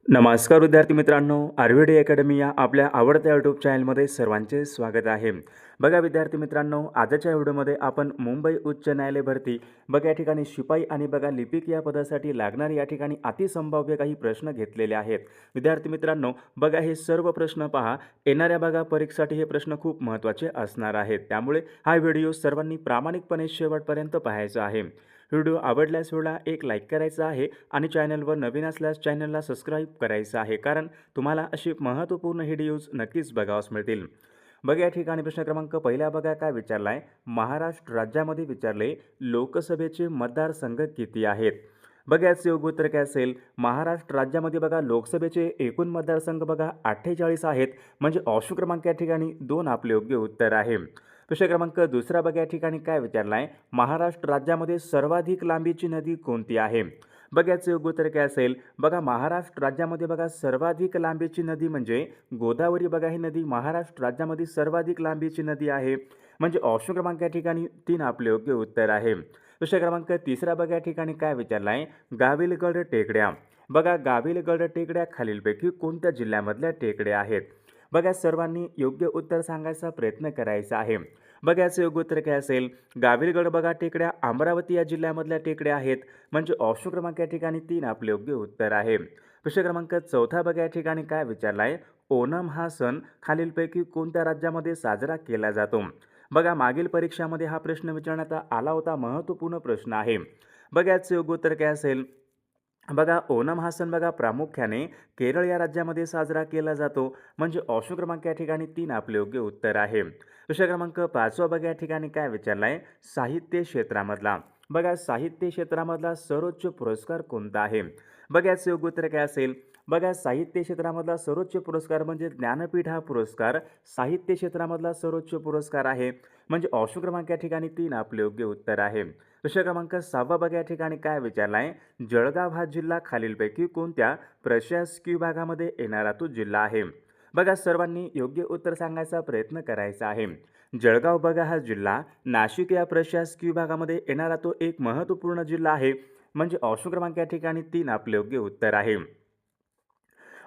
नमस्कार विद्यार्थी मित्रांनो, आरव्हीडी अकॅडमी या आपल्या आवडत्या यूट्यूब चॅनलमध्ये सर्वांचे स्वागत आहे. बघा विद्यार्थी मित्रांनो, आजच्या व्हिडिओमध्ये आपण मुंबई उच्च न्यायालय भरती बघा या ठिकाणी शिपाई आणि बघा लिपिक या पदासाठी लागणारे या ठिकाणी अतिसंभाव्य काही प्रश्न घेतलेले आहेत. विद्यार्थी मित्रांनो, बघा हे सर्व प्रश्न पहा, येणाऱ्या बघा परीक्षेसाठी हे प्रश्न खूप महत्त्वाचे असणार आहेत. त्यामुळे हा व्हिडिओ सर्वांनी प्रामाणिकपणे शेवटपर्यंत पाहायचा आहे. व्हिडिओ आवडल्यास व्हिडिओला एक लाईक करायचा आहे आणि चॅनलवर नवीन असल्यास चॅनलला सबस्क्राईब करायचं आहे, कारण तुम्हाला अशी महत्त्वपूर्ण व्हिडिओज नक्कीच बघावयास मिळतील. बघा या ठिकाणी प्रश्न क्रमांक पहिला बघा काय विचारला आहे. महाराष्ट्र राज्यामध्ये विचारले लोकसभेचे मतदारसंघ किती आहेत. बघा याचे योग्य उत्तर काय असेल. महाराष्ट्र राज्यामध्ये बघा लोकसभेचे एकूण मतदारसंघ बघा 48 आहेत, म्हणजे ऑप्शन क्रमांक या ठिकाणी 2 आपले योग्य उत्तर आहे. प्रश्न क्रमांक दुसरा बघा या ठिकाणी काय विचारला आहे. महाराष्ट्र राज्यामध्ये सर्वाधिक लांबीची नदी कोणती आहे. बघा याचे योग्य उत्तर काय असेल. बघा महाराष्ट्र राज्यामध्ये बघा सर्वाधिक लांबीची नदी म्हणजे गोदावरी बघा ही नदी महाराष्ट्र राज्यामध्ये सर्वाधिक लांबीची नदी आहे, म्हणजे ऑप्शन क्रमांक या ठिकाणी 3 आपले योग्य उत्तर आहे. प्रश्न क्रमांक तिसरा बघा या ठिकाणी काय विचारला आहे. गाविलगड टेकड्या बघा गाविलगड टेकड्या खालीलपैकी कोणत्या जिल्ह्यामधल्या टेकड्या आहेत. बघा सर्वांनी योग्य उत्तर सांगायचा प्रयत्न करायचा आहे. बघा याचं योग्य उत्तर काय असेल. गाविलगड बघा टेकड्या अमरावती या जिल्ह्यामधल्या टेकड्या आहेत, म्हणजे ऑप्शन क्रमांक या ठिकाणी 3 आपले योग्य उत्तर आहे. प्रश्न क्रमांक चौथा बघा या ठिकाणी काय विचारला आहे. ओणम हा सण खालीलपैकी कोणत्या राज्यामध्ये साजरा केला जातो. बघा मागील परीक्षामध्ये हा प्रश्न विचारण्यात आला होता, महत्त्वपूर्ण प्रश्न आहे. बघा याचं योग्य उत्तर काय असेल. बघा ओणम हा सण बघा प्रामुख्याने केरळ या राज्यामध्ये साजरा केला जातो, म्हणजे ऑप्शन क्रमांक या ठिकाणी 3 आपले योग्य उत्तर आहे. प्रश्न क्रमांक 5 बघा या ठिकाणी काय विचारला आहे. साहित्य क्षेत्रामधला बघा साहित्य क्षेत्रामधला सर्वोच्च पुरस्कार कोणता आहे. बघा याचं योग्य उत्तर काय असेल. बघा साहित्य क्षेत्रामधला सर्वोच्च पुरस्कार म्हणजे ज्ञानपीठ हा पुरस्कार साहित्य क्षेत्रामधला सर्वोच्च पुरस्कार आहे, म्हणजे ऑप्शन क्रमांक या ठिकाणी 3 आपले योग्य उत्तर आहे. प्रश्न क्रमांक 6 बघा या ठिकाणी काय विचारला आहे. जळगाव हा जिल्हा खालीलपैकी कोणत्या प्रशासकीय विभागामध्ये येणारा तो जिल्हा आहे. बघा सर्वांनी योग्य उत्तर सांगायचा प्रयत्न करायचा आहे. जळगाव बघा हा जिल्हा नाशिक या प्रशासकीय विभागामध्ये येणारा तो एक महत्त्वपूर्ण जिल्हा आहे, म्हणजे ऑप्शन क्रमांक या ठिकाणी 3 आपले योग्य उत्तर आहे.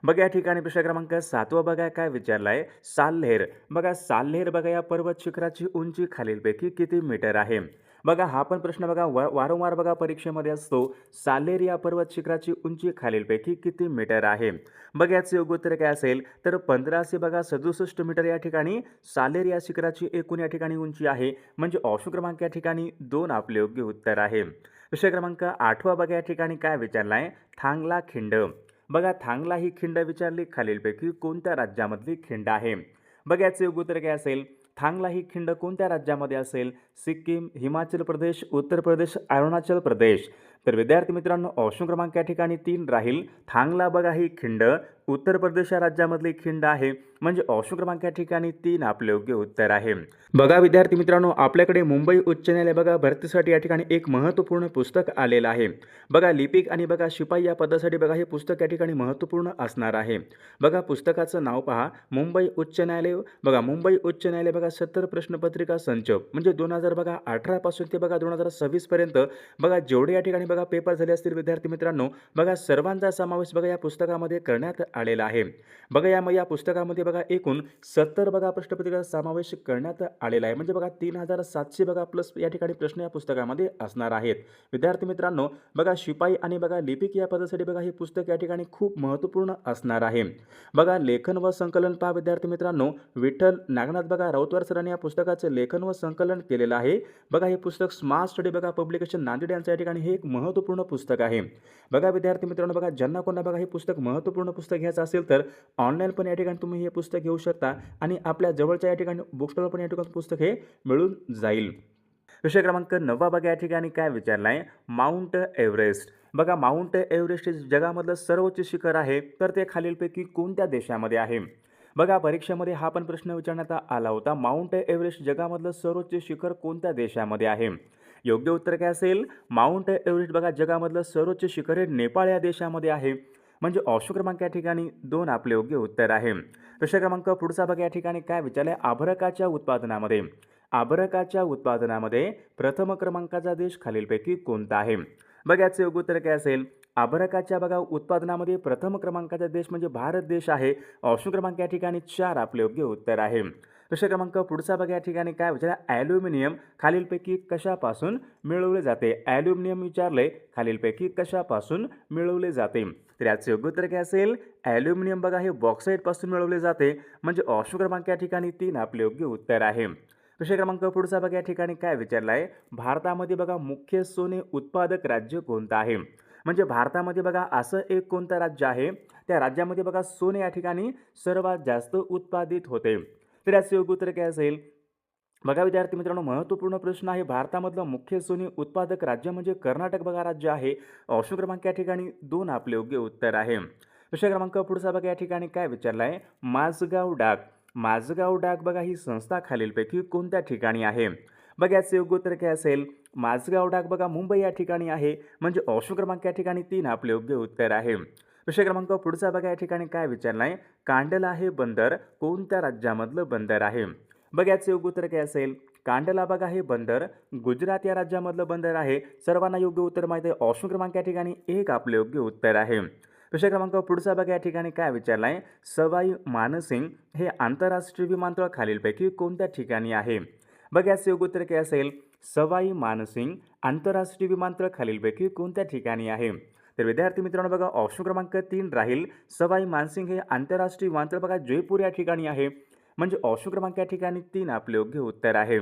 बघा या ठिकाणी प्रश्न क्रमांक 7 बघा काय विचारला आहे. साल्हेर बघा साल्हेर बघा या पर्वत शिखराची उंची खालीलपैकी किती मीटर आहे. बघा हा पण प्रश्न बघा वारंवार बघा परीक्षेमध्ये असतो. साल्हेर या पर्वत शिखराची उंची खालीलपैकी किती मीटर आहे. बघा याचे योग्य उत्तर काय असेल. तर 1567 मीटर या ठिकाणी साल्हेर या शिखराची एकूण या ठिकाणी उंची आहे, म्हणजे ऑप्शन क्रमांक या ठिकाणी 2 आपले योग्य उत्तर आहे. प्रश्न क्रमांक 8 बघा या ठिकाणी काय विचारला आहे. थांगला खिंड बघा थांगला ही खिंड विचारली खालीलपैकी कोणत्या राज्यामधली खिंड आहे. बघा याचे योग्य उत्तर काय असेल. थांगला ही खिंड कोणत्या राज्यामध्ये असेल. सिक्कीम, हिमाचल प्रदेश, उत्तर प्रदेश, अरुणाचल प्रदेश. तर विद्यार्थी मित्रांनो ऑप्शन क्रमांक या ठिकाणी 3 राहील. थांगला बघा ही खिंड उत्तर प्रदेश या राज्यामधली खिंड आहे, म्हणजे ऑप्शन क्रमांक या ठिकाणी 3 आपले योग्य उत्तर आहे. बघा विद्यार्थी मित्रांनो आपल्याकडे मुंबई उच्च न्यायालय बघा भरतीसाठी या ठिकाणी एक महत्त्वपूर्ण पुस्तक आलेलं आहे. बघा लिपिक आणि बघा शिपाई या पदासाठी बघा हे पुस्तक या ठिकाणी महत्त्वपूर्ण असणार आहे. बघा पुस्तकाचं नाव पहा. मुंबई उच्च न्यायालय बघा मुंबई उच्च न्यायालय बघा 70 प्रश्नपत्रिका संच, म्हणजे 2018 पासून ते बघा 2026 पर्यंत बघा जेवढे या ठिकाणी बघा पेपर झाले असतील विद्यार्थी मित्रांनो, बघा सर्वांचा समावेश बघा या पुस्तकामध्ये करण्यात आलेला आहे. बघा या पुस्तकामध्ये बघा एकूण 70 बघा प्रश्नपत्रिका समावेश करण्यात आलेला आहे, म्हणजे बघा 3700 बघा प्लस या ठिकाणी प्रश्न या पुस्तकामध्ये असणार आहेत. विद्यार्थी मित्रांनो बघा शिपाई आणि बघा लिपिक या पदासाठी बघा हे पुस्तक या ठिकाणी खूप महत्त्वपूर्ण असणार आहे. बघा लेखन व संकलन पहा विद्यार्थी मित्रांनो. विठ्ठल नागनाथ बघा राऊतवार सरांनी या पुस्तकाचे लेखन व संकलन केलेलं आहे. बघा हे पुस्तक स्मार्ट स्टडी बघा पब्लिकेशन नांदेड यांचं या ठिकाणी हे एक महत्त्वपूर्ण पुस्तक आहे. बघा विद्यार्थी मित्रांनो बघा ज्यांना कोणा बघा हे पुस्तक महत्त्वपूर्ण पुस्तक घ्यायचं असेल तर ऑनलाईन पण या ठिकाणी तुम्ही हे पुस्तक घेऊ शकता आणि आपल्या जवळच्या या ठिकाणी बुक स्टॉल पण या ठिकाणी पुस्तक हे मिळून जाईल. विषय क्रमांक 9 बघा या ठिकाणी काय विचारला आहे. माउंट एव्हरेस्ट बघा माउंट एव्हरेस्ट हे जगामधलं सर्वोच्च शिखर आहे, तर ते खालीलपैकी कोणत्या देशामध्ये आहे. बघा परीक्षेमध्ये हा पण प्रश्न विचारण्यात आला होता. माउंट एव्हरेस्ट जगामधलं सर्वोच्च शिखर कोणत्या देशामध्ये आहे. योग्य उत्तर काय असेल. माउंट एव्हरेस्ट बघा जगामधलं सर्वोच्च शिखर हे नेपाळ या देशामध्ये आहे, म्हणजे ऑप्शन क्रमांक या ठिकाणी 2 आपले योग्य उत्तर आहे. प्रश्न क्रमांक पुढचा बघा या ठिकाणी काय विचारले. अभ्रकाच्या उत्पादनामध्ये प्रथम क्रमांकाचा देश खालीलपैकी कोणता आहे. बघा याचे योग्य उत्तर काय असेल. अभ्रकाच्या बघा उत्पादनामध्ये प्रथम क्रमांकाचा देश म्हणजे भारत देश आहे. ऑप्शन क्रमांक या ठिकाणी 4 आपले योग्य उत्तर आहे. प्रश्न क्रमांक पुढचा बघा या ठिकाणी काय विचारलं, ॲल्युमिनियम खालीलपैकी कशापासून मिळवले जाते? ॲल्युमिनियम विचारले, खालीलपैकी कशापासून मिळवले जाते? तर याचे योग्य उत्तर काय असेल? ॲल्युमिनियम बघा हे बॉक्साईटपासून मिळवले जाते, म्हणजे ऑप्शन क्रमांक या ठिकाणी 3 आपले योग्य उत्तर आहे. प्रश्न क्रमांक पुढचा बघा या ठिकाणी काय विचारला आहे, भारतामध्ये बघा मुख्य सोने उत्पादक राज्य कोणतं आहे? म्हणजे भारतामध्ये बघा असं एक कोणतं राज्य आहे, त्या राज्यामध्ये बघा सोने या ठिकाणी सर्वात जास्त उत्पादित होते. तर याचे योग्य उत्तर काय असेल? बघा विद्यार्थी मित्रांनो, महत्त्वपूर्ण प्रश्न आहे. भारतामधलं मुख्य सोने उत्पादक राज्य म्हणजे कर्नाटक बघा राज्य आहे. ऑप्शन क्रमांक या ठिकाणी 2 आपले योग्य उत्तर आहे. प्रश्न क्रमांक पुढचा बघा या ठिकाणी काय विचारला आहे, माझगाव डाक. माझगाव डाक बघा ही संस्था खालीलपैकी कोणत्या ठिकाणी आहे? बघा याचे योग्य उत्तर काय असेल? माझगाव डाक बघा मुंबई या ठिकाणी आहे, म्हणजे ऑप्शन क्रमांक या ठिकाणी 3 आपले योग्य उत्तर आहे. प्रश्न क्रमांक पुढचा बघा या ठिकाणी काय विचारला आहे, कांडला हे बंदर कोणत्या राज्यामधलं बंदर आहे? बघा याचे योग्य उत्तर काय असेल? कांडला बघा हे बंदर गुजरात या राज्यामधलं बंदर आहे. सर्वांना योग्य उत्तर माहिती आहे. ऑप्शन क्रमांक या ठिकाणी 1 आपले योग्य उत्तर आहे. प्रश्न क्रमांक पुढचा बघा या ठिकाणी काय विचारला आहे, सवाई मानसिंग हे आंतरराष्ट्रीय विमानतळ खालीलपैकी कोणत्या ठिकाणी आहे? बघा याचे योग्य उत्तर काय असेल? सवाई मानसिंग आंतरराष्ट्रीय विमानतळ खालीलपैकी कोणत्या ठिकाणी आहे? तर विद्यार्थी मित्रांनो बघा ऑप्शन क्रमांक 3 राहील. सवाई मानसिंग हे आंतरराष्ट्रीय विमानतळ बघा जयपूर या ठिकाणी आहे, म्हणजे ऑप्शन क्रमांक या ठिकाणी 3 आपले योग्य उत्तर आहे.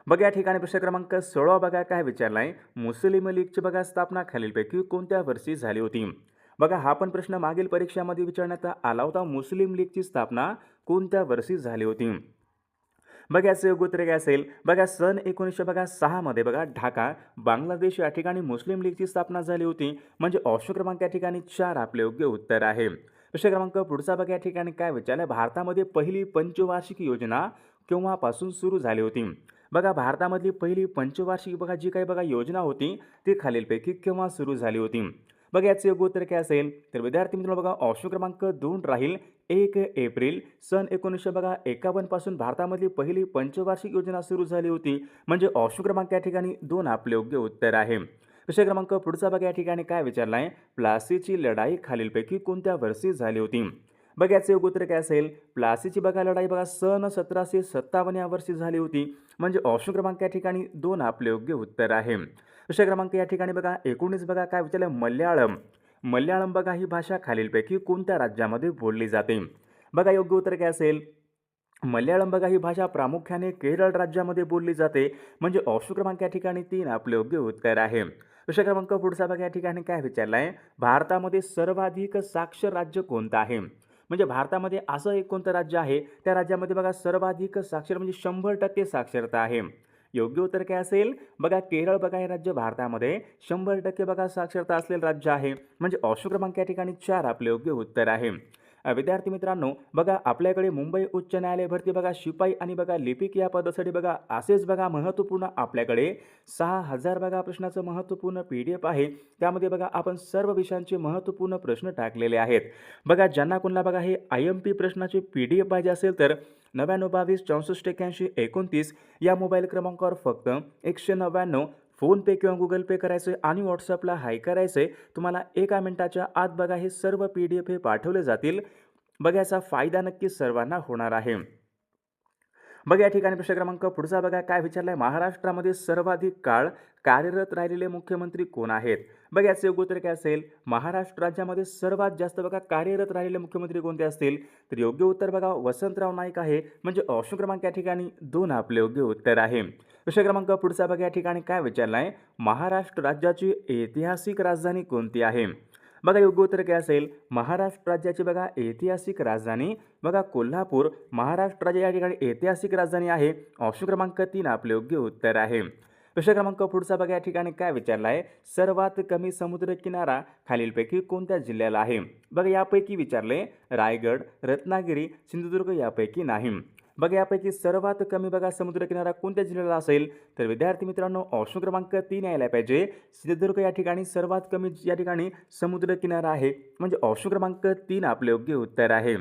बघा या ठिकाणी प्रश्न क्रमांक 16 बघा काय विचारला आहे, मुस्लिम लीगची बघा स्थापना खालीलपैकी कोणत्या वर्षी झाली होती? बघा हा पण प्रश्न मागील परीक्षामध्ये विचारण्यात आला होता. मुस्लिम लीगची स्थापना कोणत्या वर्षी झाली होती? बघा याचं योग्य उत्तर काय असेल? बघा सन 1906 मध्ये बघा ढाका बांगलादेश या ठिकाणी मुस्लिम लीगची स्थापना झाली होती, म्हणजे ऑप्शन क्रमांक या ठिकाणी 4 आपले योग्य उत्तर आहे. प्रश्न क्रमांक पुढचा बघा या ठिकाणी काय विचारलं, भारतामध्ये पहिली पंचवार्षिक योजना केव्हापासून सुरू झाली होती? बघा भारतामधली पहिली पंचवार्षिक बघा जी काही बघा योजना होती ती खालीलपैकी केव्हा सुरू झाली होती? बघा याचे योग्य उत्तर काय असेल? तर विद्यार्थी मित्रांनो बघा ऑप्शन क्रमांक 2 राहील. 1 एप्रिल सन 1951 पासून भारतामधली पहिली पंचवार्षिक योजना सुरू झाली होती, म्हणजे ऑप्शन क्रमांक या ठिकाणी 2 आपले योग्य उत्तर आहे. प्रश्न क्रमांक पुढचा बघा या ठिकाणी काय विचारला आहे, प्लासीची लढाई खालीलपैकी कोणत्या वर्षी झाली होती? बघा याचे योग्य उत्तर काय असेल? प्लासीची बघा लढाई बघा सन 1757 या वर्षी झाली होती, म्हणजे ऑप्शन क्रमांक या ठिकाणी 2 आपले योग्य उत्तर आहे. प्रश्न क्रमांक या ठिकाणी बघा 19 बघा काय विचारलं, मल्याळम. मल्याळम बघा ही भाषा खालीलपैकी कोणत्या राज्यामध्ये बोलली जाते? बघा योग्य उत्तर काय असेल? मल्याळम बघा ही भाषा प्रामुख्याने केरळ राज्यामध्ये बोलली जाते, म्हणजे ऑप्शन क्रमांक या ठिकाणी 3 आपले योग्य उत्तर आहे. प्रश्न क्रमांक पुढचा बघा या ठिकाणी काय विचारला आहे, भारतामध्ये सर्वाधिक साक्षर राज्य कोणतं आहे? म्हणजे भारतामध्ये असं एक कोणतं राज्य आहे त्या राज्यामध्ये बघा सर्वाधिक साक्षर म्हणजे 100% साक्षरता आहे? योग्य उत्तर काय असेल? बघा केरळ बघा हे राज्य भारतामध्ये 100% बघा साक्षरता असलेलं राज्य आहे, म्हणजे ऑप्शन क्रमांक या ठिकाणी 4 आपले योग्य उत्तर आहे. विद्यार्थी मित्रांनो बघा आपल्याकडे मुंबई उच्च न्यायालय भरती बघा शिपाई आणि बघा लिपिक या पदासाठी बघा असेच बघा महत्त्वपूर्ण आपल्याकडे 6000 बघा प्रश्नाचं महत्त्वपूर्ण PDF आहे. त्यामध्ये बघा आपण सर्व विषयांचे महत्त्वपूर्ण प्रश्न टाकलेले आहेत. बघा ज्यांना कोणाला बघा हे IMP प्रश्नाचे PDF पाहिजे असेल तर 9922 64 81 29 या मोबाईल क्रमांकावर फक्त 199 फोनपे किंवा गुगल पे करायचं आणि व्हॉट्सअपला हाय करायचं. तुम्हाला 1 मिनिटाच्या आत बघा हे सर्व PDF हे पाठवले जातील. बघा याचा फायदा नक्कीच सर्वांना होणार आहे. बघा या ठिकाणी प्रश्न क्रमांक पुढचा बघा काय विचारलाय, महाराष्ट्रामध्ये सर्वाधिक काळ कार्यरत राहिलेले मुख्यमंत्री कोण आहेत? बघा याचे योग्य उत्तर काय असेल? महाराष्ट्र राज्यामध्ये सर्वात जास्त बघा कार्यरत राहिलेले मुख्यमंत्री कोणते असतील? तर योग्य उत्तर बघा वसंतराव नाईक आहे, म्हणजे ऑप्शन क्रमांक या ठिकाणी 2 आपले योग्य उत्तर आहे. प्रश्न क्रमांक पुढचा बघा या ठिकाणी काय विचारलाय, महाराष्ट्र राज्याची ऐतिहासिक राजधानी कोणती आहे? बघा योग्य उत्तर काय असेल? महाराष्ट्र राज्याची बघा ऐतिहासिक राजधानी बघा कोल्हापूर महाराष्ट्र राज्य या ठिकाणी ऐतिहासिक राजधानी आहे. ऑप्शन क्रमांक 3 आपले योग्य उत्तर आहे. प्रश्न क्रमांक पुढचा बघा या ठिकाणी काय विचारला आहे, सर्वात कमी समुद्रकिनारा खालीलपैकी कोणत्या जिल्ह्याला आहे? बघा यापैकी विचारले रायगड, रत्नागिरी, सिंधुदुर्ग यापैकी नाही. बघा यापैकी सर्वात कमी बघा समुद्रकिनारा कोणत्या जिल्ह्याला असेल? तर विद्यार्थी मित्रांनो ऑप्शन क्रमांक 3 यायला पाहिजे. सिंधुदुर्ग या ठिकाणी सर्वात कमी या ठिकाणी समुद्रकिनारा आहे, म्हणजे ऑप्शन क्रमांक 3 आपले योग्य उत्तर आहे.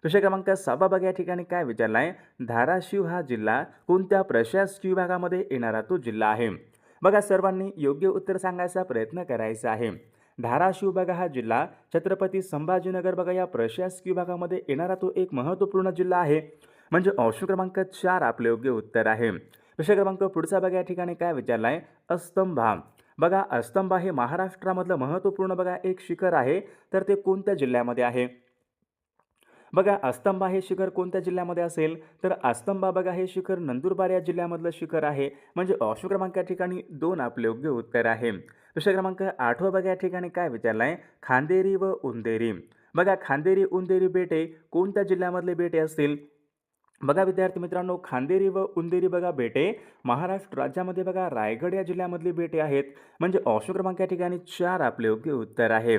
प्रश्न क्रमांक 6 बघा या ठिकाणी काय विचारला आहे, धाराशिव हा जिल्हा कोणत्या प्रशासकीय विभागामध्ये येणारा तो जिल्हा आहे? बघा सर्वांनी योग्य उत्तर सांगायचा प्रयत्न करायचा आहे. धाराशिव बघा हा जिल्हा छत्रपती संभाजीनगर बघा या प्रशासकीय विभागामध्ये येणारा तो एक महत्त्वपूर्ण जिल्हा आहे. म्हणजे ऑप्शन क्रमांक 4 आपले योग्य उत्तर आहे. प्रश्न क्रमांक पुढचा बघा या ठिकाणी काय विचारला आहे, अस्तंभा. बघा अस्तंभा हे महाराष्ट्रामधलं महत्त्वपूर्ण बघा एक शिखर आहे, तर ते कोणत्या जिल्ह्यामध्ये आहे? बघा अस्तंभा हे शिखर कोणत्या जिल्ह्यामध्ये असेल, तर अस्तंभा बघा हे शिखर नंदुरबार या जिल्ह्यामधलं शिखर आहे. म्हणजे ऑप्शन क्रमांक या ठिकाणी 2 आपले योग्य उत्तर आहे. प्रश्न क्रमांक 8 बघा या ठिकाणी काय विचारला आहे, खांदेरी व उंदेरी. बघा खांदेरी उंदेरी बेटे कोणत्या जिल्ह्यामधले बेटे असतील? बघा विद्यार्थी मित्रांनो, खांदेरी व उंदेरी बघा बेटे महाराष्ट्र राज्यामध्ये बघा रायगड या जिल्ह्यामधली बेटे आहेत. म्हणजे ऑप्शन क्रमांक या ठिकाणी 4 आपले योग्य उत्तर आहे.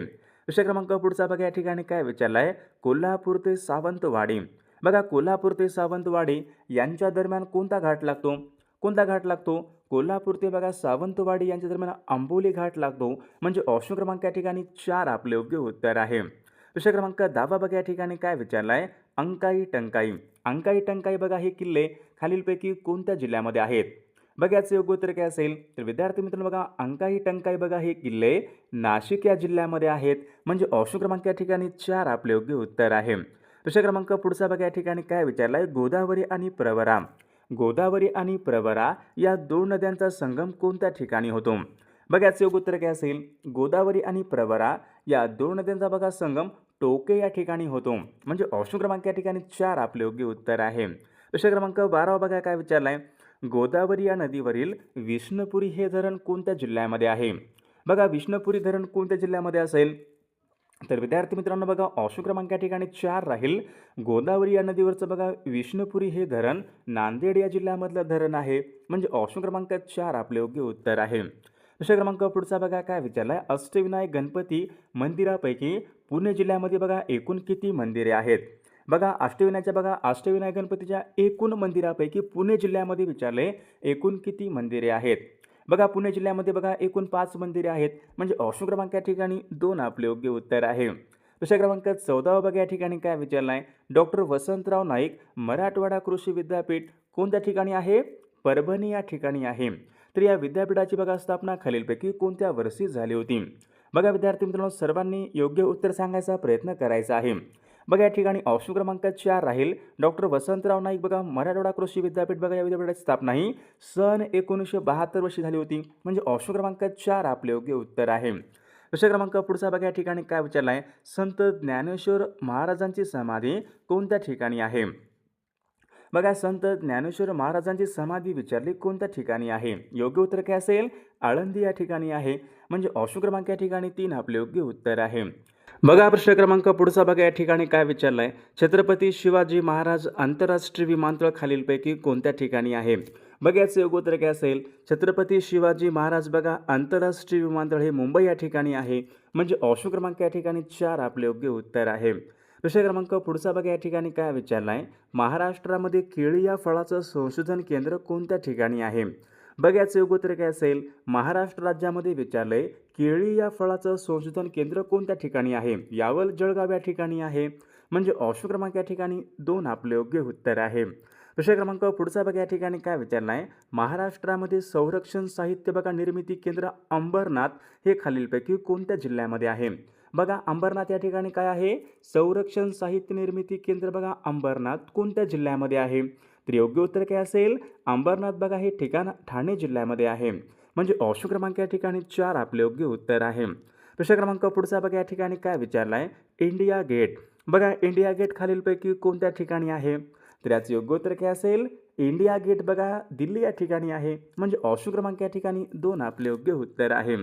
विषय क्रमांक पुढचा बघा या ठिकाणी काय विचारला आहे, कोल्हापूर ते सावंतवाडी. बघा कोल्हापूर ते सावंतवाडी यांच्या दरम्यान कोणता घाट लागतो? कोणता घाट लागतो? कोल्हापूर ते बघा सावंतवाडी यांच्या दरम्यान आंबोली घाट लागतो. म्हणजे ऑप्शन क्रमांक या ठिकाणी 4 आपले योग्य उत्तर आहे. विषय क्रमांक 10 बघा या ठिकाणी काय विचारला आहे, अंकाई टंकाई. अंकाई टंकाई बघा हे किल्ले खालीलपैकी कोणत्या जिल्ह्यामध्ये आहेत? बघा याचं योग्य उत्तर काय असेल, तर विद्यार्थी मित्रांनो बघा अंकाई टंकाई बघा हे किल्ले नाशिक या जिल्ह्यामध्ये आहेत. म्हणजे ऑप्शन क्रमांक या ठिकाणी 4 आपले योग्य उत्तर आहे. विषय क्रमांक पुढचा बघा या ठिकाणी काय विचारला आहे, गोदावरी आणि प्रवरा. गोदावरी आणि प्रवरा या 2 नद्यांचा संगम कोणत्या ठिकाणी होतो? बघा याचं योग्य उत्तर काय असेल, गोदावरी आणि प्रवरा या 2 नद्यांचा बघा संगम टोके या ठिकाणी होतो. म्हणजे ऑप्शन क्रमांक या ठिकाणी 4 आपले योग्य उत्तर आहे. विषय क्रमांक 12 बघा काय विचारला आहे, गोदावरी या नदीवरील विष्णुपुरी हे धरण कोणत्या जिल्ह्यामध्ये आहे? बघा विष्णुपुरी धरण कोणत्या जिल्ह्यामध्ये असेल, तर विद्यार्थी मित्रांनो बघा ऑप्शन क्रमांक या ठिकाणी 4 राहील. गोदावरी या नदीवरचं बघा विष्णुपुरी हे धरण नांदेड या जिल्ह्यामधलं धरण आहे. म्हणजे ऑप्शन क्रमांक 4 आपले योग्य उत्तर आहे. विषय क्रमांक पुढचा बघा काय विचारला आहे, अष्टविनायक गणपती मंदिरापैकी पुणे जिल्ह्यामध्ये बघा एकूण किती मंदिरे आहेत? बघा अष्टविनायक गणपतीच्या एकूण मंदिरापैकी पुणे जिल्ह्यामध्ये विचारले एकूण किती मंदिरे आहेत? बघा पुणे जिल्ह्यामध्ये बघा एकूण 5 मंदिरे आहेत. म्हणजे ऑप्शन क्रमांक या ठिकाणी 2 आपले योग्य उत्तर आहे. विषय क्रमांक 14 बघा या ठिकाणी काय विचारला आहे, डॉक्टर वसंतराव नाईक मराठवाडा कृषी विद्यापीठ कोणत्या ठिकाणी आहे? परभणी या ठिकाणी आहे. तर या विद्यापीठाची बघा स्थापना खालीलपैकी कोणत्या वर्षी झाली होती? बघा विद्यार्थी मित्रांनो सर्वांनी योग्य उत्तर सांगायचा प्रयत्न करायचा आहे. बघा या ठिकाणी ऑप्शन क्रमांक 4 राहील. डॉक्टर वसंतराव नाईक बघा मराठवाडा कृषी विद्यापीठ बघा या विद्यापीठाची स्थापना ही सन 1972 वर्षी झाली होती. म्हणजे ऑप्शन क्रमांक 4 आपले योग्य उत्तर आहे. विषय क्रमांक पुढचा बघा या ठिकाणी काय विचारला आहे, संत ज्ञानेश्वर महाराजांची समाधी कोणत्या ठिकाणी आहे? बघा संत ज्ञानेश्वर महाराजांची समाधी विचारली कोणत्या ठिकाणी आहे? योग्य उत्तर काय असेल, आळंदी या ठिकाणी आहे. म्हणजे ऑप्शन क्रमांक या ठिकाणी 3 आपले योग्य उत्तर आहे. बघा प्रश्न क्रमांक पुढचा बघा या ठिकाणी काय विचारलाय, छत्रपती शिवाजी महाराज आंतरराष्ट्रीय विमानतळ खालीलपैकी कोणत्या ठिकाणी आहे? बघा याचं योग्य उत्तर काय असेल, छत्रपती शिवाजी महाराज बघा आंतरराष्ट्रीय विमानतळ हे मुंबई या ठिकाणी आहे. म्हणजे ऑप्शन क्रमांक या ठिकाणी 4 आपले योग्य उत्तर आहे. विषय क्रमांक पुढचा बघा या ठिकाणी काय विचारलाय, महाराष्ट्रामध्ये केळी या फळाचं संशोधन केंद्र कोणत्या ठिकाणी आहे? बघा याचं योग्य उत्तर काय असेल, महाराष्ट्र राज्यामध्ये विचारलंय केळी या फळाचं संशोधन केंद्र कोणत्या ठिकाणी आहे? यावल जळगाव या ठिकाणी आहे. म्हणजे ऑप्शन क्रमांक या ठिकाणी 2 आपले योग्य उत्तर आहे. विषय क्रमांक पुढचा बघा या ठिकाणी काय विचारला आहे, महाराष्ट्रामध्ये संरक्षण साहित्य बघा निर्मिती केंद्र अंबरनाथ हे खालीलपैकी कोणत्या जिल्ह्यामध्ये आहे? बघा अंबरनाथ या ठिकाणी काय आहे, संरक्षण साहित्य निर्मिती केंद्र बघा अंबरनाथ कोणत्या जिल्ह्यामध्ये आहे? तर योग्य उत्तर काय असेल, अंबरनाथ बघा हे ठिकाण ठाणे जिल्ह्यामध्ये आहे. म्हणजे ऑप्शन क्रमांक या ठिकाणी 4 आपले योग्य उत्तर आहे. प्रश्न क्रमांक पुढचा बघा या ठिकाणी काय विचारला आहे, इंडिया गेट. बघा इंडिया गेट खालीलपैकी कोणत्या ठिकाणी आहे? तर याचं योग्य उत्तर काय असेल, इंडिया गेट बघा दिल्ली या ठिकाणी आहे. म्हणजे ऑप्शन क्रमांक या ठिकाणी 2 आपले योग्य उत्तर आहे.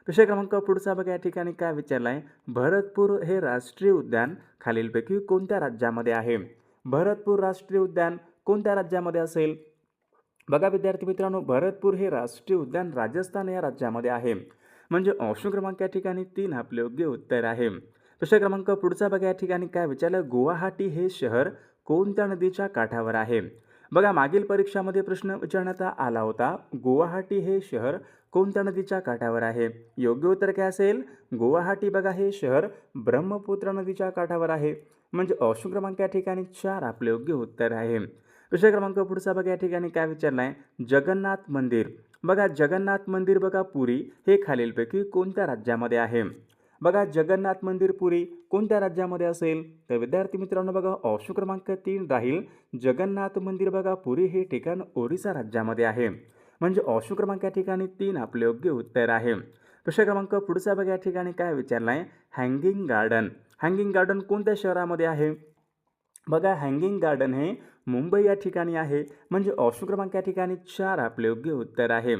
विषय क्रमांक पुढचा बघा या ठिकाणी काय विचारला आहे, भरतपूर हे राष्ट्रीय उद्यान खालीलपैकी कोणत्या राज्यामध्ये आहे? भरतपूर राष्ट्रीय उद्यान कोणत्या राज्यामध्ये असेल? बघा विद्यार्थी मित्रांनो भरतपूर हे राष्ट्रीय उद्यान राजस्थान या राज्यामध्ये आहे. म्हणजे ऑप्शन क्रमांक या ठिकाणी 3 आपले योग्य उत्तर आहे. विषय क्रमांक पुढचा बघा या ठिकाणी काय विचारलं, गुवाहाटी हे शहर कोणत्या नदीच्या काठावर आहे? बघा मागील परीक्षामध्ये प्रश्न विचारण्यात आला होता, गुवाहाटी हे शहर कोणत्या नदीच्या काठावर आहे? योग्य उत्तर काय असेल, गुवाहाटी बघा हे शहर ब्रह्मपुत्र नदीच्या काठावर आहे. म्हणजे ऑप्शन क्रमांक या ठिकाणी 4 आपले योग्य उत्तर आहे. विषय क्रमांक पुढचा बघा या ठिकाणी काय विचारला आहे, जगन्नाथ मंदिर. बघा जगन्नाथ मंदिर बघा पुरी हे खालीलपैकी कोणत्या राज्यामध्ये आहे? बघा जगन्नाथ मंदिर पुरी कोणत्या राज्यामध्ये असेल? तर विद्यार्थी मित्रांनो बघा ऑप्शन क्रमांक 3 राहील जगन्नाथ मंदिर बघा पुरी हे ठिकाण ओरिसा राज्यामध्ये आहे. म्हणजे ऑप्शन क्रमांक या ठिकाणी 3 आपले योग्य उत्तर आहे. प्रश्न क्रमांक पुढचा बघा या ठिकाणी काय विचारला आहे? Hanging garden. हँगिंग गार्डन कोणत्या शहरामध्ये आहे? बघा हँगिंग गार्डन हे मुंबई या ठिकाणी आहे. म्हणजे ऑप्शन क्रमांक या ठिकाणी 4 आपले योग्य उत्तर आहे.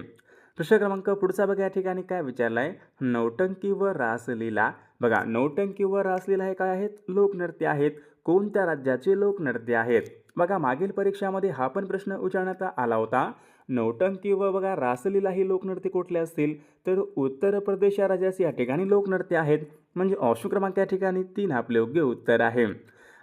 प्रश्न क्रमांक पुढचा बघा या ठिकाणी काय विचारला आहे? नौटंकी व रासलीला. बघा नौटंकी व रासलीला हे काय आहेत? लोकनृत्य आहेत. कोणत्या राज्याचे लोकनृत्य आहेत? बघा मागील परीक्षामध्ये हा पण प्रश्न विचारण्यात आला होता. नौटंकी व बघा रासलीला ही लोकनृत्य कुठले असतील? तर उत्तर प्रदेश या राज्याचे या ठिकाणी लोकनृत्य आहेत. म्हणजे ऑप्शन क्रमांक या ठिकाणी 3 आपले योग्य उत्तर आहे.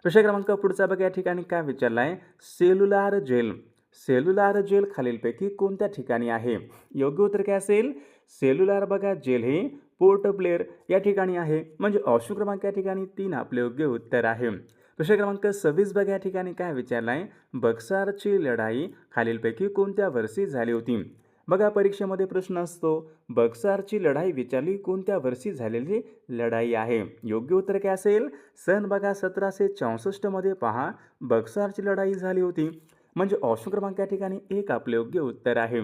प्रश्न क्रमांक पुढचा बघा या ठिकाणी काय विचारला आहे? सेल्युलार जेल. सेल्युलार जेल खालीलपैकी कोणत्या ठिकाणी आहे? योग्य उत्तर काय असेल? सेल्युलार बघा जेल हे पोर्ट ब्लेअर या ठिकाणी आहे. म्हणजे ऑप्शन क्रमांक या ठिकाणी 3 आपले योग्य उत्तर आहे. प्रश्न क्रमांक 26 बघा या ठिकाणी काय विचारला आहे? बक्सारची लढाई खालीलपैकी कोणत्या वर्षी झाली होती? बघा परीक्षेमध्ये प्रश्न असतो बक्सारची लढाई विचारली कोणत्या वर्षी झालेली लढाई आहे? योग्य उत्तर काय असेल? सन बघा 1764 मध्ये पहा बक्सारची लढाई झाली होती. म्हणजे ऑप्शन क्रमांक या ठिकाणी 1 आपले योग्य उत्तर आहे.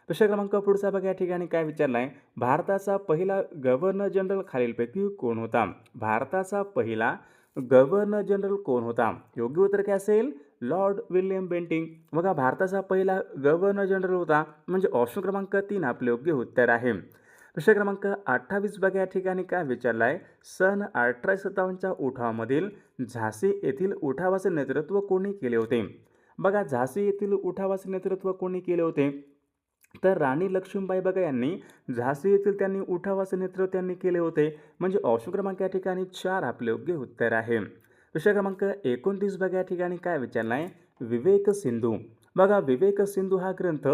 प्रश्न क्रमांक पुढचा बघा या ठिकाणी काय विचारला आहे? भारताचा पहिला गव्हर्नर जनरल खालीलपैकी कोण होता? भारताचा पहिला गव्हर्नर जनरल कोण होता? योग्य उत्तर काय असेल? Lord William Bentinck. बघा भारताचा पहिला गव्हर्नर जनरल होता. म्हणजे ऑप्शन क्रमांक 3 आपले योग्य उत्तर आहे. प्रश्न क्रमांक 28 बघा या ठिकाणी काय विचारला आहे? सन 1857च्या उठावामधील झाशी येथील उठावाचे नेतृत्व कोणी केले होते? बघा झाशी येथील उठावाचे नेतृत्व कोणी केले होते? तर राणी लक्ष्मीबाई बघा यांनी झाशी येथील त्यांनी उठावाचे नेतृत्व त्यांनी केले होते. म्हणजे ऑप्शन क्रमांक या ठिकाणी 4 आपले योग्य उत्तर आहे. प्रश्न क्रमांक 29 बघा या ठिकाणी काय विचारला आहे? विवेक सिंधू. बघा विवेक सिंधू हा ग्रंथ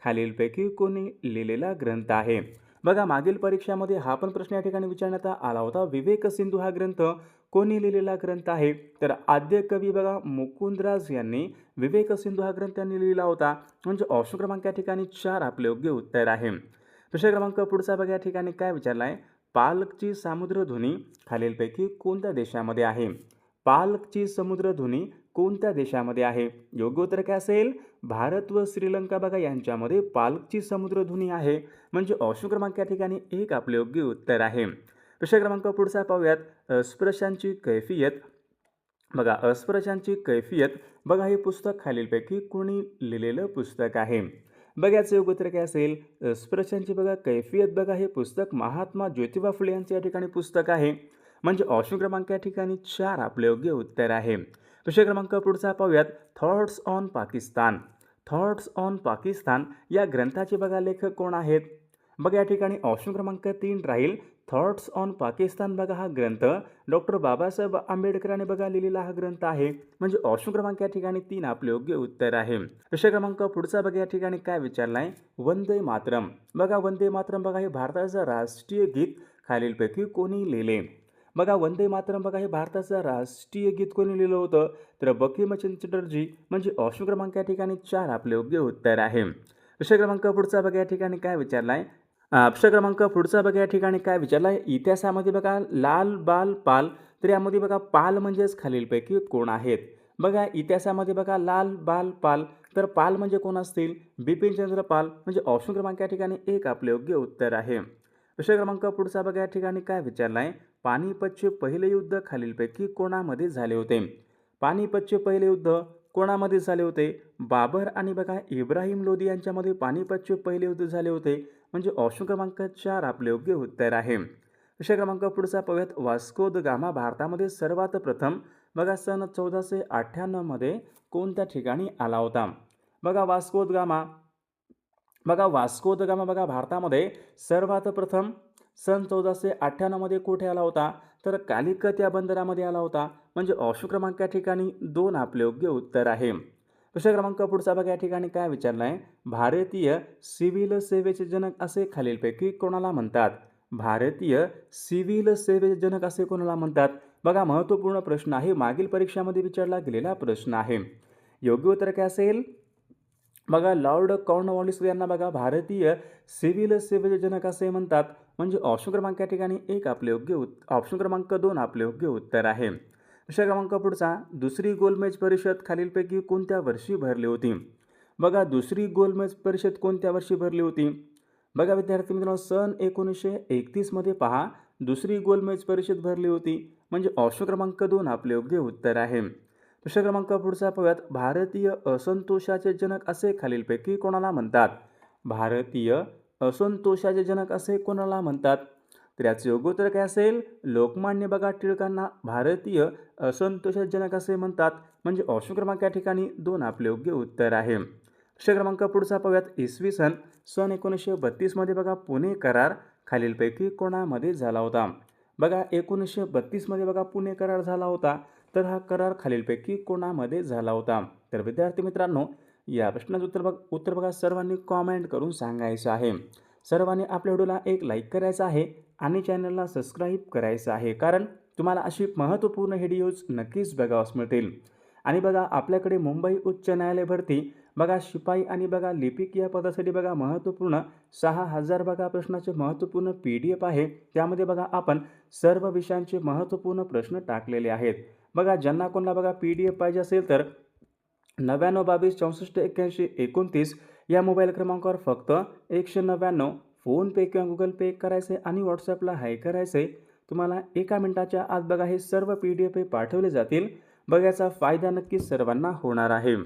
खालीलपैकी कोणी लिहिलेला ग्रंथ आहे? बघा मागील परीक्षामध्ये हा पण प्रश्न या ठिकाणी विचारण्यात आला होता. विवेक सिंधू हा ग्रंथ कोणी लिहिलेला ग्रंथ आहे? तर आद्य कवी बघा मुकुंदराज यांनी विवेक सिंधू हा ग्रंथ त्यांनी लिहिला होता. म्हणजे ऑप्शन क्रमांक या ठिकाणी 4 आपले योग्य उत्तर आहे. प्रश्न क्रमांक पुढचा बघा या ठिकाणी काय विचारला आहे? पालकची सामुद्रधुनी खालीलपैकी कोणत्या देशामध्ये आहे? पालकची समुद्रधुनी कोणत्या देशामध्ये आहे? योग्य उत्तर काय असेल? भारत व श्रीलंका बघा यांच्यामध्ये पालकची समुद्रधुनी आहे. म्हणजे ऑप्शन क्रमांक या ठिकाणी 1 आपले योग्य उत्तर आहे. प्रश्न क्रमांक पुढचा पाहूयात. अस्पृश्यांची कैफियत. बघा अस्पृश्यांची कैफियत बघा हे पुस्तक खालीलपैकी कोणी लिहिलेलं पुस्तक आहे? बघा याचं योग्य उत्तर काय असेल? अस्पृश्यांची बघा कैफियत बघा हे पुस्तक महात्मा ज्योतिबा फुले यांचे या ठिकाणी पुस्तक आहे. म्हणजे ऑप्शन क्रमांक या ठिकाणी 4 आपले योग्य उत्तर आहे. प्रश्न क्रमांक पुढचा पाहूयात. Thoughts on Pakistan. Thoughts on Pakistan या ग्रंथाचे बघा लेखक कोण आहेत? बघा या ठिकाणी ऑप्शन क्रमांक 3 राहील थॉट्स ऑन पाकिस्तान बघा हा ग्रंथ डॉक्टर बाबासाहेब आंबेडकरांनी बघा लिहिलेला हा ग्रंथ आहे. म्हणजे ऑप्शन क्रमांक या ठिकाणी 3 आपले योग्य उत्तर आहे. प्रश्न क्रमांक पुढचा बघा या ठिकाणी काय विचारला आहे? वंदे मातरम. बघा वंदे मातरम बघा हे भारताचं राष्ट्रीय गीत खालीलपैकी कोणी लिहिले? बघा वंदे मातरम बघा हे भारताचं राष्ट्रीय गीत कोणी लिहिलं होतं? तर बंकिमचंद्र चटर्जी. म्हणजे ऑप्शन क्रमांक या ठिकाणी 4 आपले योग्य उत्तर आहे. प्रश्न क्रमांक पुढचा बघा या ठिकाणी काय विचारला आहे? प्रश्न क्रमांक पुढचा बघा या ठिकाणी काय विचारला आहे? इतिहासामध्ये बघा लाल बाल पाल. तर यामध्ये बघा पाल म्हणजेच खालीलपैकी कोण आहेत? बघा इतिहासामध्ये बघा लाल बाल पाल. तर पाल म्हणजे कोण असतील? बिपिनचंद्र पाल. म्हणजे ऑप्शन क्रमांक या ठिकाणी 1 आपले योग्य उत्तर आहे. प्रश्न क्रमांक पुढचा बघा या ठिकाणी काय विचारला आहे? पानिपतचे पहिले युद्ध खालीलपैकी कोणामध्ये झाले होते? पानिपतचे पहिले युद्ध कोणामध्ये झाले होते? बाबर आणि बघा इब्राहिम लोधी यांच्यामध्ये पानिपतचे पहिले युद्ध झाले होते. म्हणजे ऑप्शन क्रमांक 4 आपले योग्य उत्तर आहे. प्रश्न क्रमांक पुढचा पाहूयात. वास्को द गामा भारतामध्ये सर्वात प्रथम बघा सन 1498 मध्ये कोणत्या ठिकाणी आला होता? बघा वास्को द गामा. बघा वास्को द गामा बघा भारतामध्ये सर्वात प्रथम सन 1498 मध्ये कुठे आला होता? तर कालिकत या बंदरामध्ये आला होता. म्हणजे ऑप्शन क्रमांक या ठिकाणी 2 आपले योग्य उत्तर आहे. प्रश्न क्रमांक पुढचा बघा या ठिकाणी काय विचारला आहे? भारतीय सिव्हिल सेवेचे जनक असे खालीलपैकी कोणाला म्हणतात? भारतीय सिव्हिल सेवेचे जनक असे कोणाला म्हणतात? बघा महत्त्वपूर्ण प्रश्न आहे. मागील परीक्षामध्ये विचारला गेलेला प्रश्न आहे. योग्य उत्तर काय असेल? बघा लॉर्ड कॉर्नवॉलिस यांना बघा भारतीय सिव्हिल सेवेचे जनक असे म्हणतात. म्हणजे ऑप्शन क्रमांक या ठिकाणी एक आपले ऑप्शन क्रमांक 2 आपले योग्य उत्तर आहे. दुसरा क्रमांक पुढचा, दुसरी गोलमेज परिषद खालीलपैकी कोणत्या वर्षी भरली होती? बघा, दुसरी गोलमेज परिषद कोणत्या वर्षी भरली होती? बघा विद्यार्थी मित्रांनो, सन 1931 मध्ये पहा दुसरी गोलमेज परिषद भरली होती. म्हणजे ऑप्शन क्रमांक 2 आपले योग्य उत्तर आहे. दुसरा क्रमांक पुढचा पाहूयात. भारतीय असंतोषाचे जनक असे खालीलपैकी कोणाला म्हणतात? भारतीय असंतोषाचे जनक असे कोणाला म्हणतात? तर याचे योग्य उत्तर काय असेल? लोकमान्य बघा टिळकांना भारतीय असंतोषाचे जनक असे म्हणतात. म्हणजे ऑप्शन क्रमांक या ठिकाणी 2 आपले योग्य उत्तर आहे. दुसरा क्रमांक पुढचा पाहूयात. इसवी सन 1932 मध्ये बघा पुणे करार खालीलपैकी कोणामध्ये झाला होता? बघा 1932 मध्ये बघा पुणे करार झाला होता. तर हा करार खालीलपैकी कोणामध्ये झाला होता? तर विद्यार्थी मित्रांनो, या प्रश्नाचं उत्तर बघा सर्वांनी कॉमेंट करून सांगायचं आहे. सर्वांनी आपल्या व्हिडिओला एक लाईक करायचा आहे आणि चॅनलला सबस्क्राईब करायचं आहे, कारण तुम्हाला अशी महत्त्वपूर्ण व्हिडिओज नक्कीच बघावयास मिळतील. आणि बघा आपल्याकडे मुंबई उच्च न्यायालय भरती बघा शिपाई आणि बघा लिपिक या पदासाठी बघा महत्त्वपूर्ण 6000 बघा प्रश्नाचे महत्त्वपूर्ण PDF आहे. त्यामध्ये बघा आपण सर्व विषयांचे महत्त्वपूर्ण प्रश्न टाकलेले आहेत. बघा ज्यांना कोणाला बघा PDF पाहिजे असेल तर 9922648129 या मोबाईल क्रमांकावर फक्त 199 फोनपे किंवा गुगल पे करायचे आणि व्हॉट्सॲपला हाय करायचे. तुम्हाला 1 मिनिटाच्या आत बघा हे सर्व PDF पाठवले जातील. बघा याचा फायदा नक्कीच सर्वांना होणार आहे.